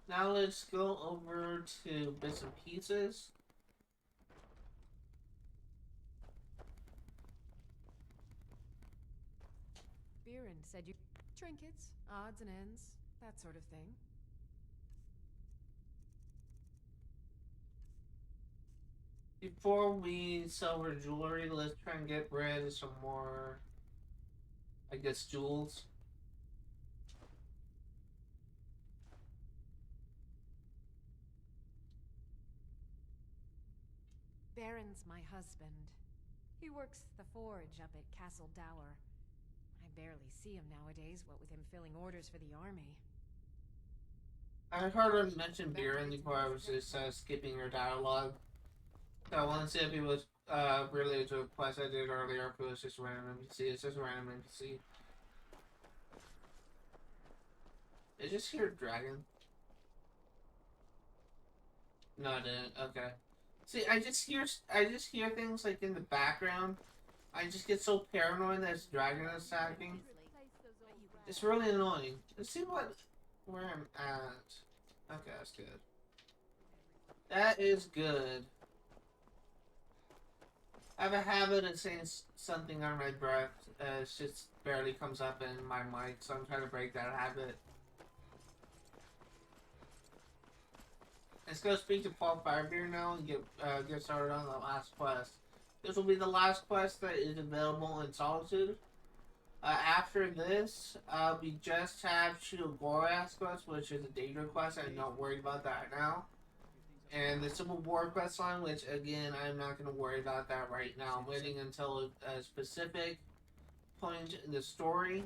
Now let's go over to bits and pieces. Biren said you trinkets, odds and ends, that sort of thing. Before we sell our jewelry, let's try and get rid of some more, I guess, jewels. Baron's my husband. He works the forge up at Castle Dower. I barely see him nowadays, what with him filling orders for the army. I heard her mention Biren before I was just skipping her dialogue. So I want to see if it was related to a quest I did earlier, if it was just a random NPC. It's just a random NPC. Did I just hear a dragon? No, I didn't. Okay. See, I just hear things like in the background. I just get so paranoid that it's dragon attacking. It's really annoying. Let's see where I'm at. Okay, that's good. That is good. I have a habit of saying something under my breath. It just barely comes up in my mic, so I'm trying to break that habit. Let's go speak to Paul Firebeard now and get started on the last quest. This will be the last quest that is available in Solitude. After this, we just have Gorath's quest, which is a data quest. I'm not worried about that right now. And the Civil War quest line, which again, I'm not going to worry about that right now. I'm waiting until a specific point in the story.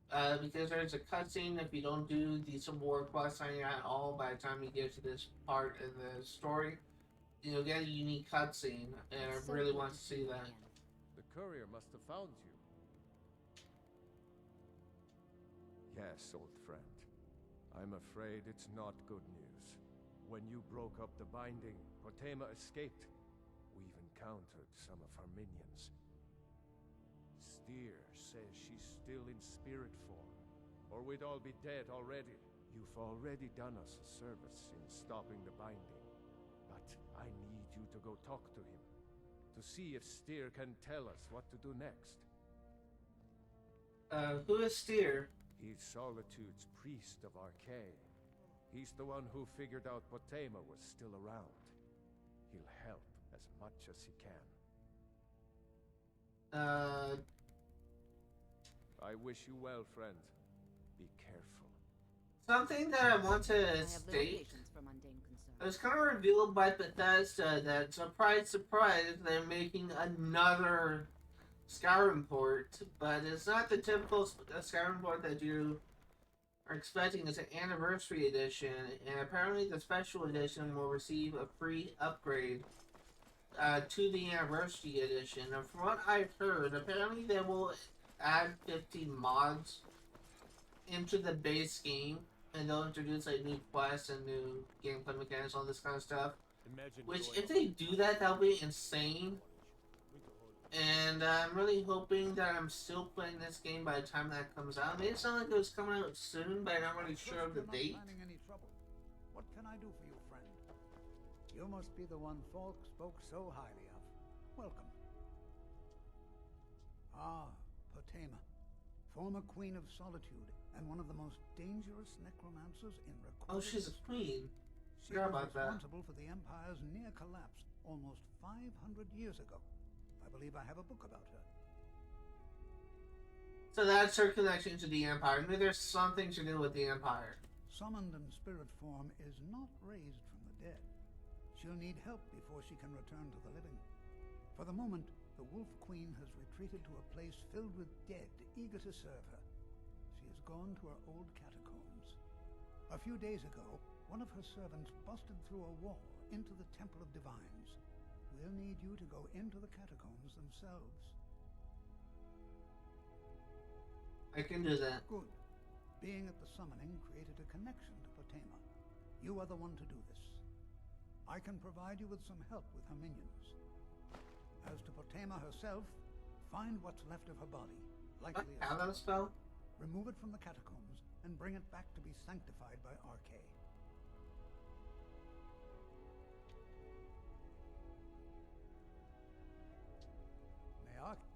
Because there's a cutscene if you don't do the Civil War quest line at all by the time you get to this part in the story. You'll get a unique cutscene, and I really want to see that. The courier must have found you. Yes, old friend. I'm afraid it's not good news. When you broke up the binding, Potema escaped. We've encountered some of her minions. Steer says she's still in spirit form, or we'd all be dead already. You've already done us a service in stopping the binding, but I need you to go talk to him, to see if Steer can tell us what to do next. Who is Steer? He's Solitude's priest of Archay. He's the one who figured out Potema was still around. He'll help as much as he can. I wish you well, friend. Be careful. Something that I want to state. It was kind of revealed by Bethesda that, surprise, surprise, they're making another Skyrim port, but it's not the typical Skyrim port that you are expecting. It's an anniversary edition, and apparently the special edition will receive a free upgrade to the anniversary edition. And from what I've heard, apparently they will add 50 mods into the base game, and they'll introduce like new quests and new gameplay mechanics, all this kind of stuff. Which, if they do that, that'll be insane. And I'm really hoping that I'm still playing this game by the time that comes out. It made it sound like it was coming out soon, but I'm not really sure of the date. What can I do for you, friend? You must be the one Falk spoke so highly of. Welcome. Ah, Potema, former Queen of Solitude, and one of the most dangerous necromancers in recorded... Oh, she's a queen. She Forgot was about that. responsible for the Empire's near collapse almost 500 years ago. I believe I have a book about her. So that's her connection to the Empire. Maybe there's something to do with the Empire. Summoned in spirit form is not raised from the dead. She'll need help before she can return to the living. For the moment, the Wolf Queen has retreated to a place filled with dead, eager to serve her. She has gone to her old catacombs. A few days ago, one of her servants busted through a wall into the Temple of Divines. We'll need you to go into the catacombs themselves. I can do that. Good. Being at the summoning created a connection to Potema. You are the one to do this. I can provide you with some help with her minions. As to Potema herself, find what's left of her body, likely How that spell? remove it from the catacombs, and bring it back to be sanctified by Archay.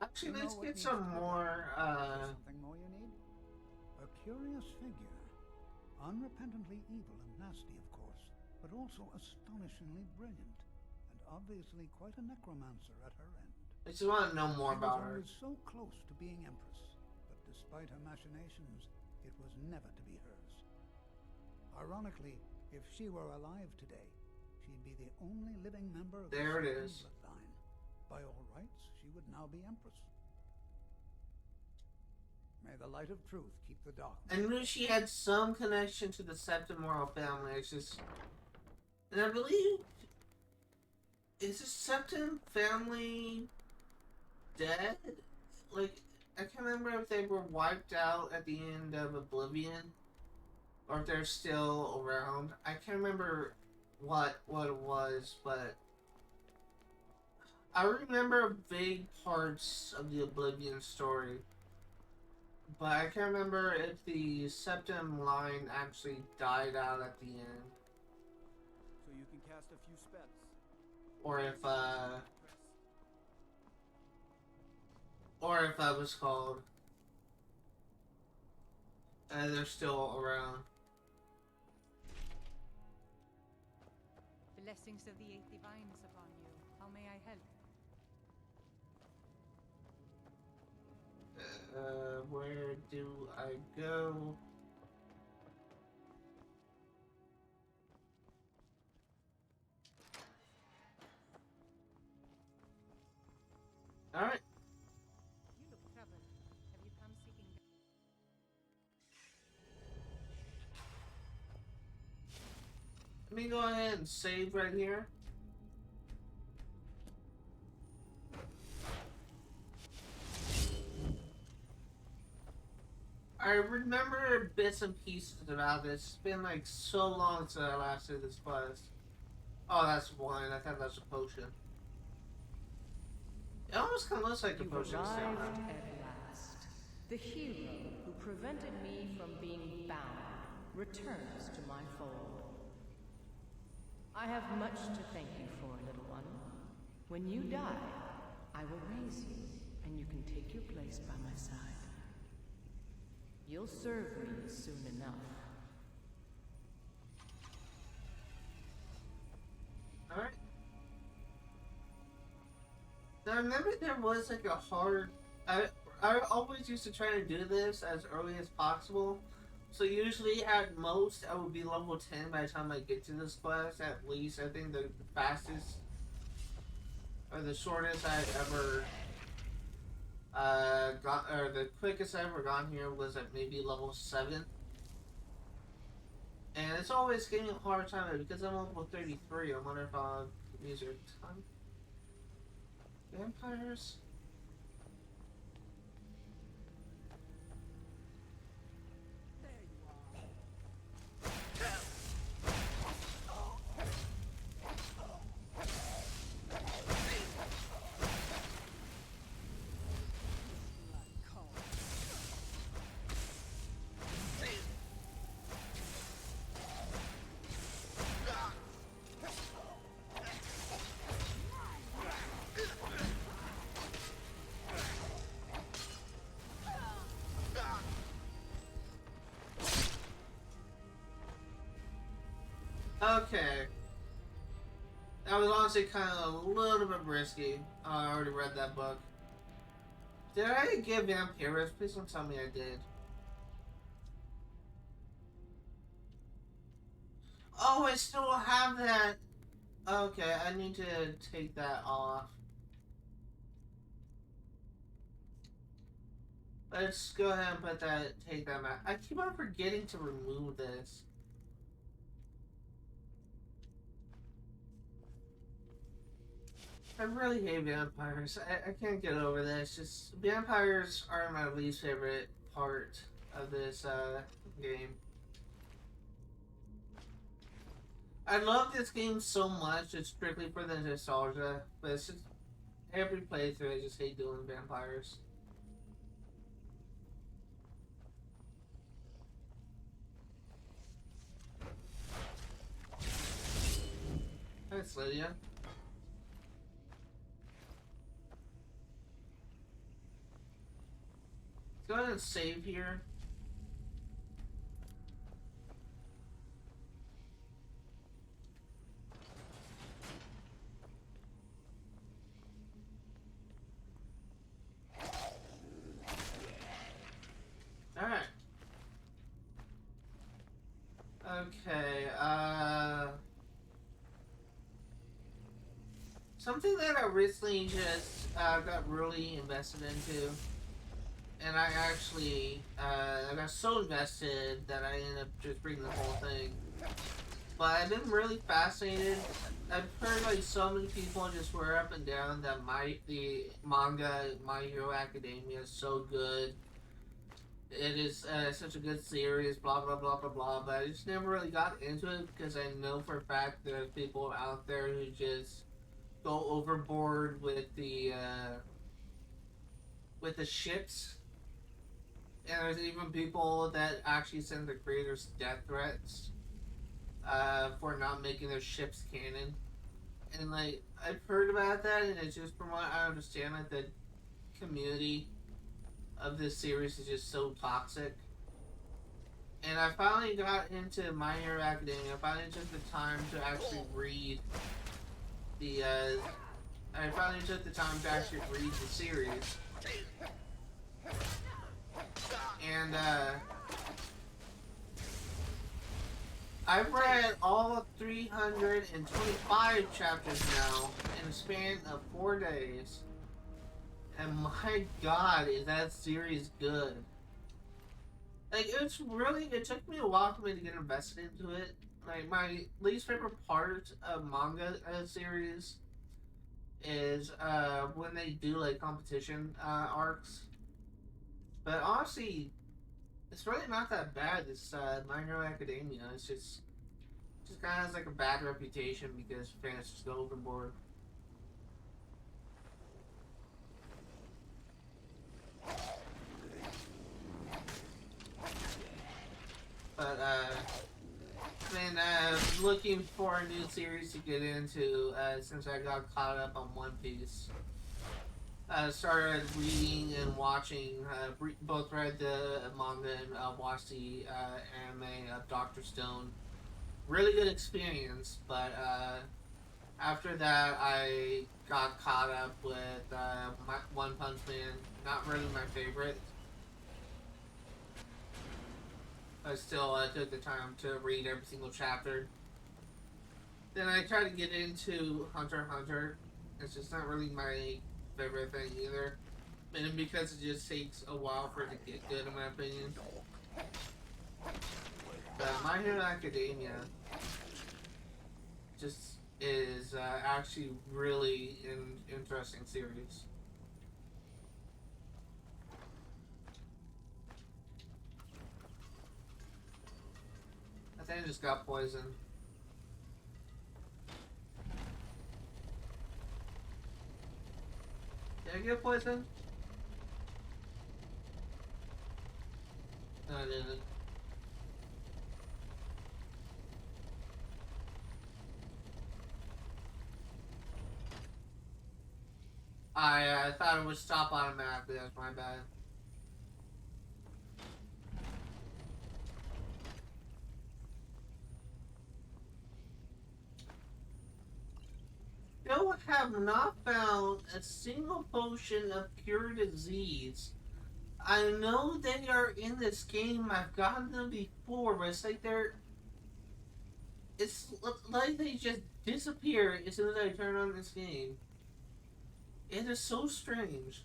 Actually, You know let's what get needs some to be more, done? Is there something more you need? A curious figure. Unrepentantly evil and nasty, of course, but also astonishingly brilliant, and obviously quite a necromancer at her end. I just want to know more about her. She was always so close to being Empress, but despite her machinations, it was never to be hers. Ironically, if she were alive today, she'd be the only living member of the There it Skyrim is. bloodline. By all rights, she would now be Empress. May the light of truth keep the darkness. I knew she had some connection to the Septim royal family. It's just, and I believe, is the Septim family dead? Like, I can't remember if they were wiped out at the end of Oblivion, or if they're still around. I can't remember what it was, but I remember vague parts of the Oblivion story. But I can't remember if the Septim line actually died out at the end. So you can cast a few spells. Or if that was called, they're still around. Blessings of the eight divines upon you. How may I help? Where do I go? Alright. You look troubled. Have you come seeking... Let me go ahead and save right here. I remember bits and pieces about this. It's been like so long since I last did this quest. Oh, that's wine. I thought that was a potion. It almost kind of looks like a You've potion. arrived at last. The hero who prevented me from being bound returns to my fold. I have much to thank you for, little one. When you die, I will raise you, and you can take your place by my side. You'll serve me soon enough. Alright. Now, I remember there was like a hard... I always used to try to do this as early as possible. So usually at most I would be level 10 by the time I get to this quest. At least I think the fastest or the shortest I ever got, or the quickest I ever gone here was at maybe level 7. And it's always getting a hard time because I'm level 33. I wonder if I'll use your time. Vampires? Okay. That was honestly kind of a little bit risky. I already read that book. Did I get Vampirus? Please don't tell me I did. Oh, I still have that. Okay, I need to take that off. Let's go ahead and take that back. I keep on forgetting to remove this. I really hate vampires. I can't get over this. Just vampires are my least favorite part of this game. I love this game so much. It's strictly for the nostalgia, but it's just every playthrough I just hate doing vampires. Thanks, Lydia. go ahead and save here. Alright. Okay, something that I recently just got really invested into, and I actually I got so invested that I ended up just reading the whole thing. But I've been really fascinated. I've heard like so many people just swear up and down that the manga My Hero Academia is so good. It is such a good series, blah blah blah blah blah. But I just never really got into it because I know for a fact there's people out there who just go overboard with the ships, and there's even people that actually send the creators death threats for not making their ships canon. And like I've heard about that, and it's just from what I understand, like the community of this series is just so toxic. And I finally got into My Hero Academia. I finally took the time to actually read the I finally took the time to actually read the series. And I've read all 325 chapters now in a span of 4 days. And my god, is that series good. Like, it took me a while for me to get invested into it. Like, my least favorite part of manga series is when they do, like, competition arcs. But honestly, it's really not that bad, this My Hero Academia. It's just kind of has, like, a bad reputation because fans just go overboard. But, I've been looking for a new series to get into since I got caught up on One Piece. Started reading and watching, both read the manga and watched the anime of Dr. Stone. Really good experience, but after that I got caught up with One Punch Man. Not really my favorite. I still took the time to read every single chapter. Then I tried to get into Hunter x Hunter. It's just not really my favorite thing either. And because it just takes a while for it to get good, in my opinion. But My Hero Academia just is actually really an interesting series. I think I just got poisoned. Did I get poisoned? No, I didn't. I thought it would stop automatically. That's my bad. Still have not found a single potion of cure disease. I know they are in this game. I've gotten them before, but it's like it's like they just disappear as soon as I turn on this game. It is so strange.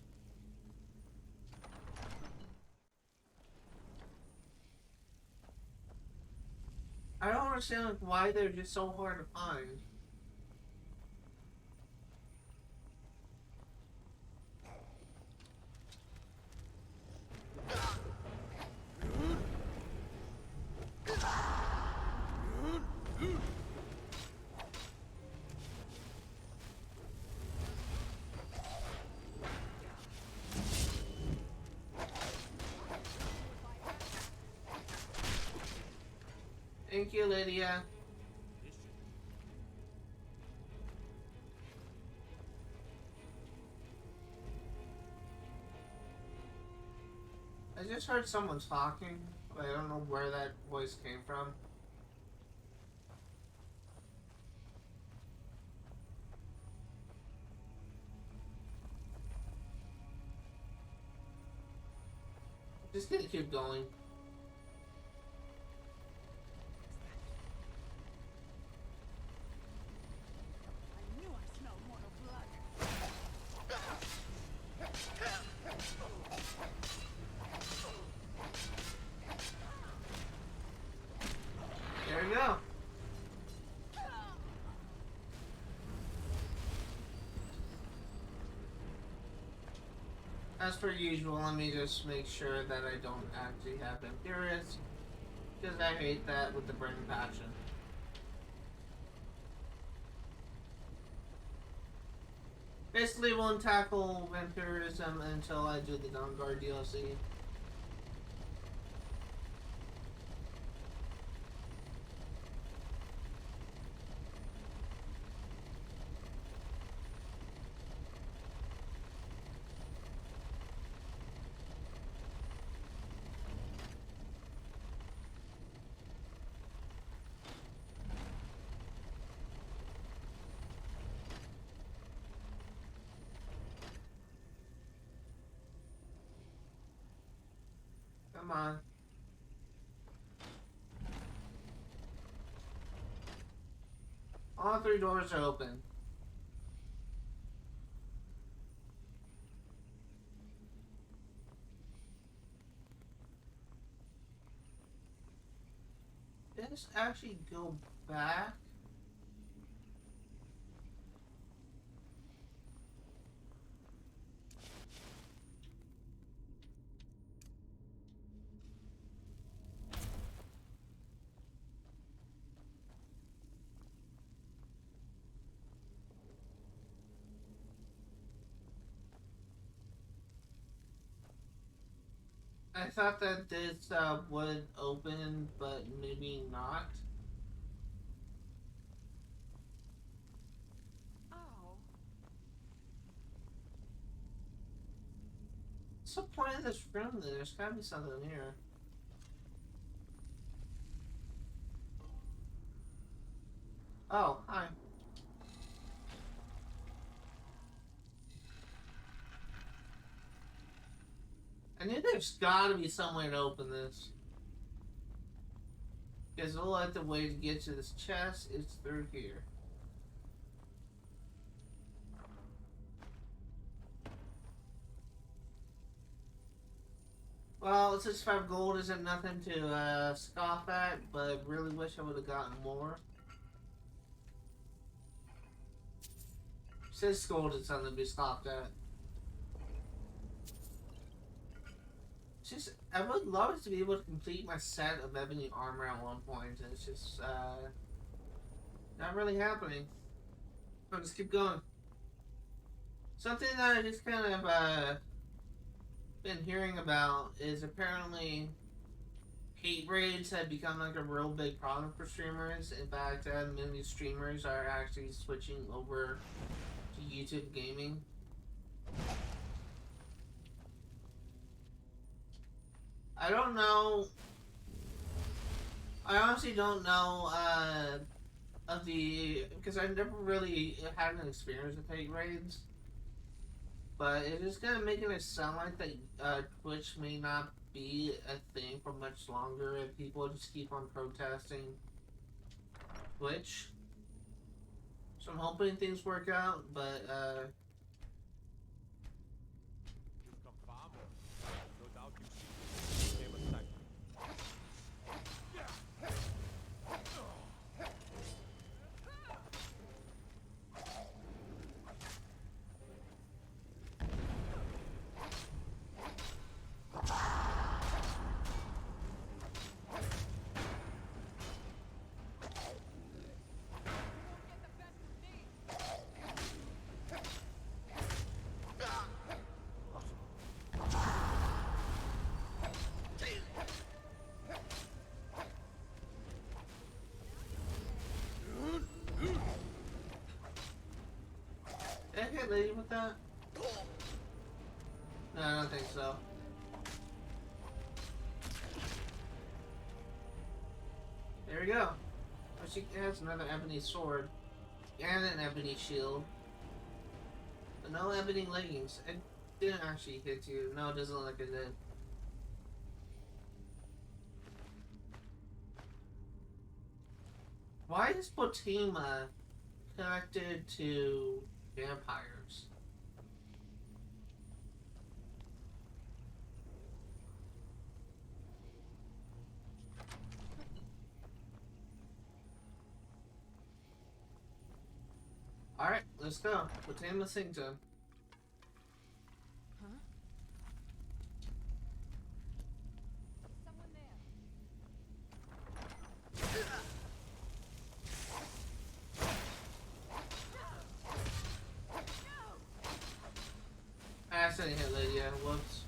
I don't understand why they're just so hard to find. Thank you, Lydia. I just heard someone talking, but I don't know where that voice came from. Just gonna keep going. I knew I smelled more blood. There we go. As per usual, let me just make sure that I don't actually have Imperius, because I hate that with the burning passion. Basically, won't tackle vampirism until I do the Dawnguard DLC. Come on. All 3 doors are open. Let's actually go back. I thought that this would open, but maybe not. Oh. What's the point of this room? There's gotta be something here. Oh, hi. I knew there's gotta be some way to open this. Because the only way to get to this chest is through here. Well, 65 gold isn't nothing to scoff at, but I really wish I would have gotten more. 6 gold is something to be scoffed at. Just, I would love to be able to complete my set of ebony armor at one point. It's just, not really happening. I'll just keep going. Something that I just kind of, been hearing about is apparently hate raids have become like a real big problem for streamers. In fact, many streamers are actually switching over to YouTube gaming. I don't know. I honestly don't know of the, because I've never really had an experience with hate raids. But it is kind of making it sound like that Twitch may not be a thing for much longer if people just keep on protesting Twitch. So I'm hoping things work out, but You've come far more. No doubt you see the famous sacrifice. did I get lady with that? No, I don't think so. There we go. Oh, she has another ebony sword and an ebony shield. But no ebony leggings. It didn't actually hit you. No, it doesn't look like it did. Why is Potima connected to vampires? Alright, let's go. Potima Sington. Huh? Someone there. I accidentally hit Lydia. Whoops.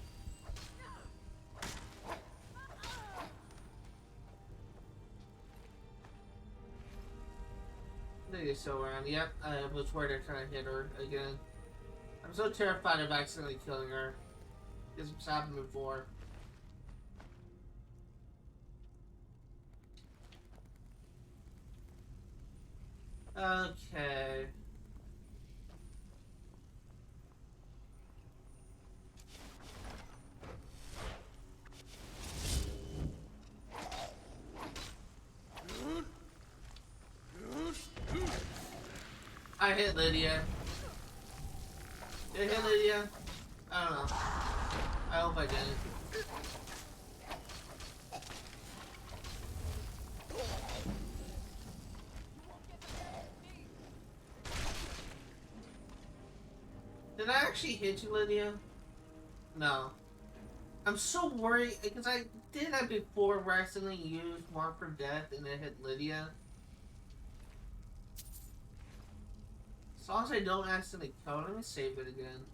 Lydia's still around. Yep, I was worried I kind of hit her again. I'm so terrified of accidentally killing her. Because it's happened before. Okay. I hit Lydia. Did I hit Lydia? I don't know. I hope I didn't. Did I actually hit you, Lydia? No. I'm so worried because I did that before where I accidentally used Mark for Death and it hit Lydia. As long as I don't accidentally kill, let me save it again.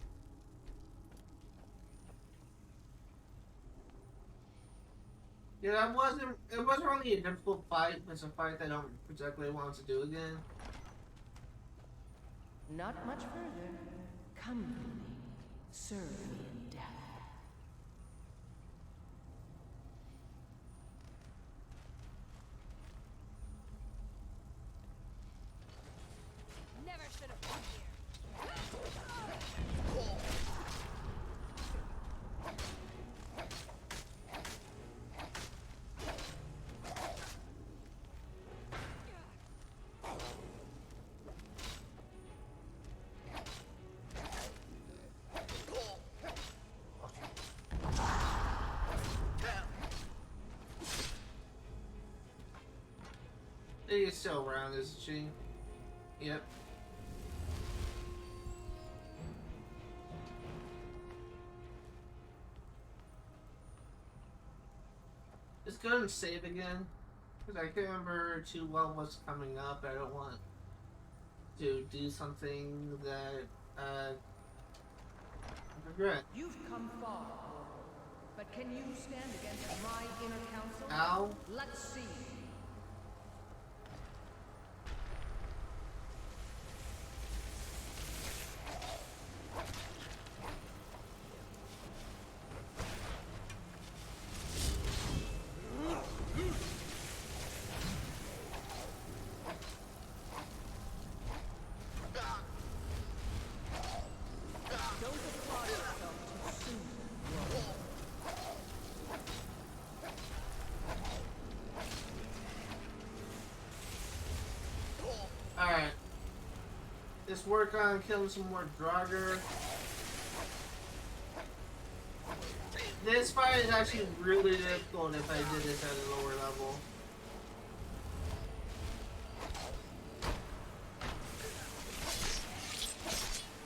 Yeah, it wasn't really a difficult fight, but it's a fight that I don't particularly want to do again. Not much further. Come with me. Serve me in death. Never should have come here. Lydia's still around, isn't she? Yep. Just go and save again. Because I can't remember too well what's coming up. I don't want to do something that I regret. You've come far, but can you stand against my inner council? Ow. Let's see. Alright. Let's work on killing some more Draugr. This fight is actually really difficult if I did this at a lower level.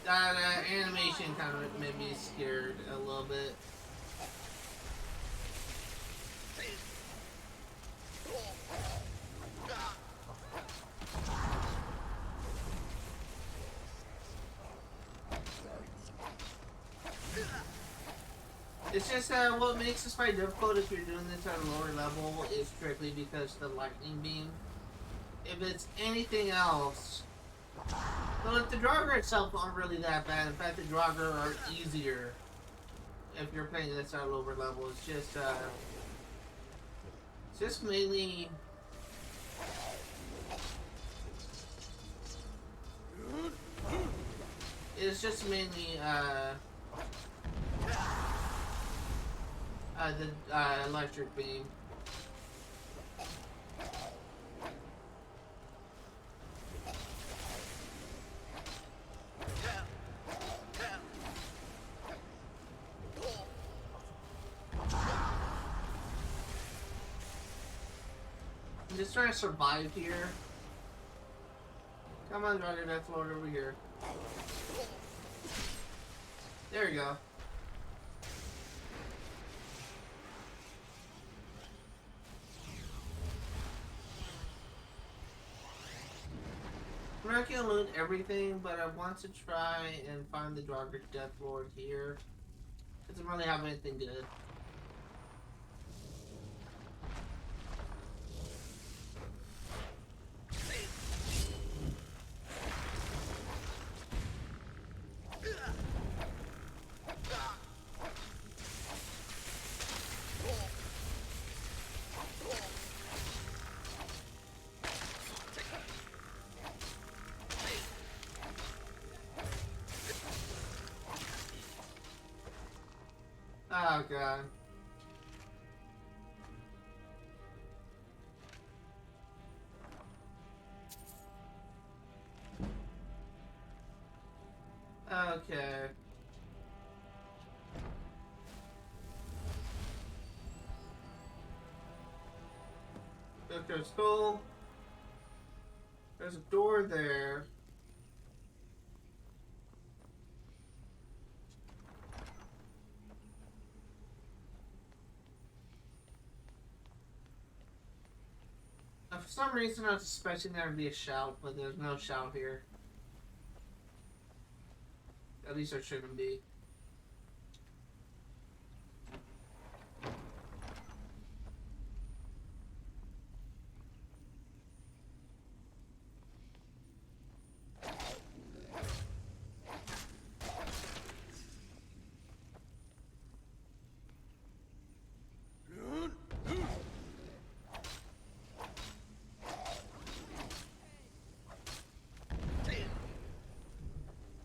That animation kind of made me scared a little bit. It's just what makes this fight difficult if you're doing this at a lower level is strictly because of the lightning beam. If it's anything else, so like the Draugr itself aren't really that bad. In fact, the Draugr are easier if you're playing this at a lower level. It's just mainly It's just mainly the electric beam. I'm just trying to survive here. Come on, Dragon Death Lord, over here. There you go. I'm not gonna loot everything, but I want to try and find the Dragon Death Lord here. Doesn't really have anything good. Oh god. Okay. Okay, skull. There's a door there. For some reason, I was expecting there to be a shout, but there's no shout here. At least there shouldn't be.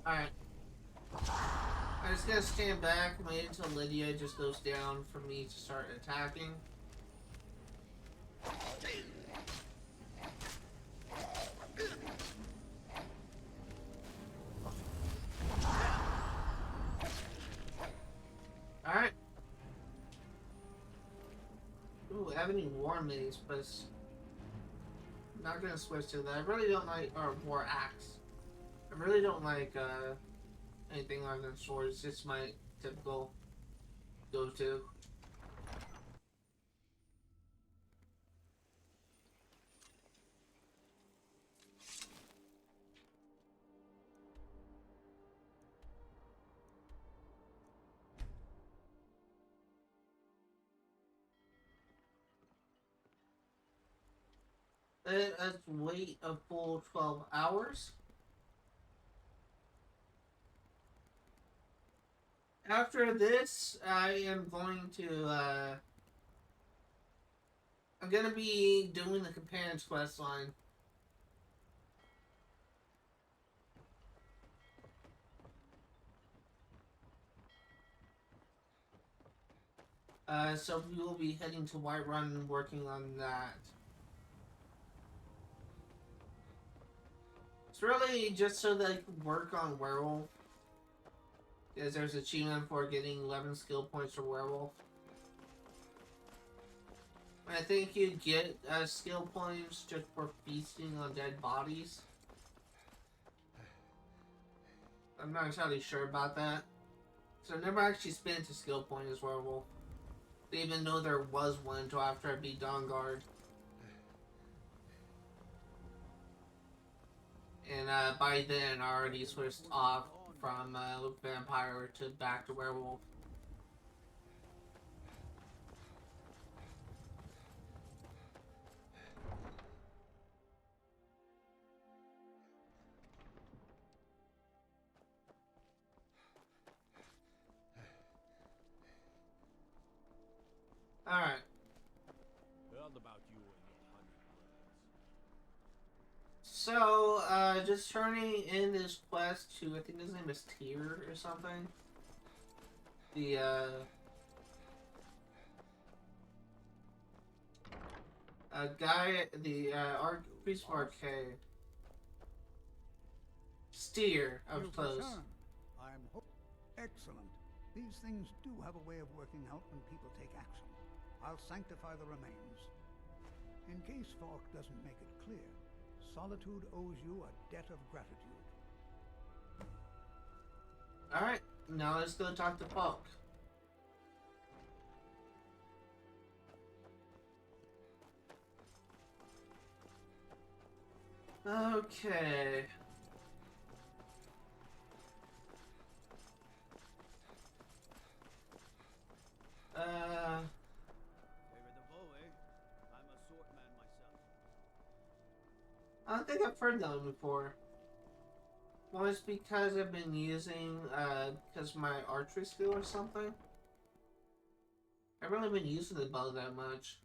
Alright. I'm just gonna stand back and wait until Lydia just goes down for me to start attacking. Alright. Ooh, Ebony War Mace, but it's not gonna switch to that. I really don't like, or War Axe. I really don't like anything other than swords. It's just my typical go-to. Let's wait a full 12 hours. After this, I am going to, I'm gonna be doing the Companion's quest line. So we will be heading to Whiterun and working on that. It's really just so that I can work on Werewolf. Because there's an achievement for getting 11 skill points for Werewolf. I think you get skill points just for feasting on dead bodies. I'm not entirely sure about that. So I never actually spent a skill point as Werewolf. Even though there was one until after I beat Dawnguard. And by then I already switched off from Vampire to back to Werewolf. Alright. Heard about you and your honeyed words. So, just turning in this quest to, I think his name is Tyr or something. The, guy, the, priest of Arcade. Steer, I was You've close. returned. Excellent. These things do have a way of working out when people take action. I'll sanctify the remains. In case Falk doesn't make it clear, Solitude owes you a debt of gratitude. Alright, now let's go talk to Falk. Okay. Favor the bow, eh? I'm a swordman myself. I don't think I've heard that one before. Well, it's because I've been using, because my archery skill or something. I haven't really been using the bow that much.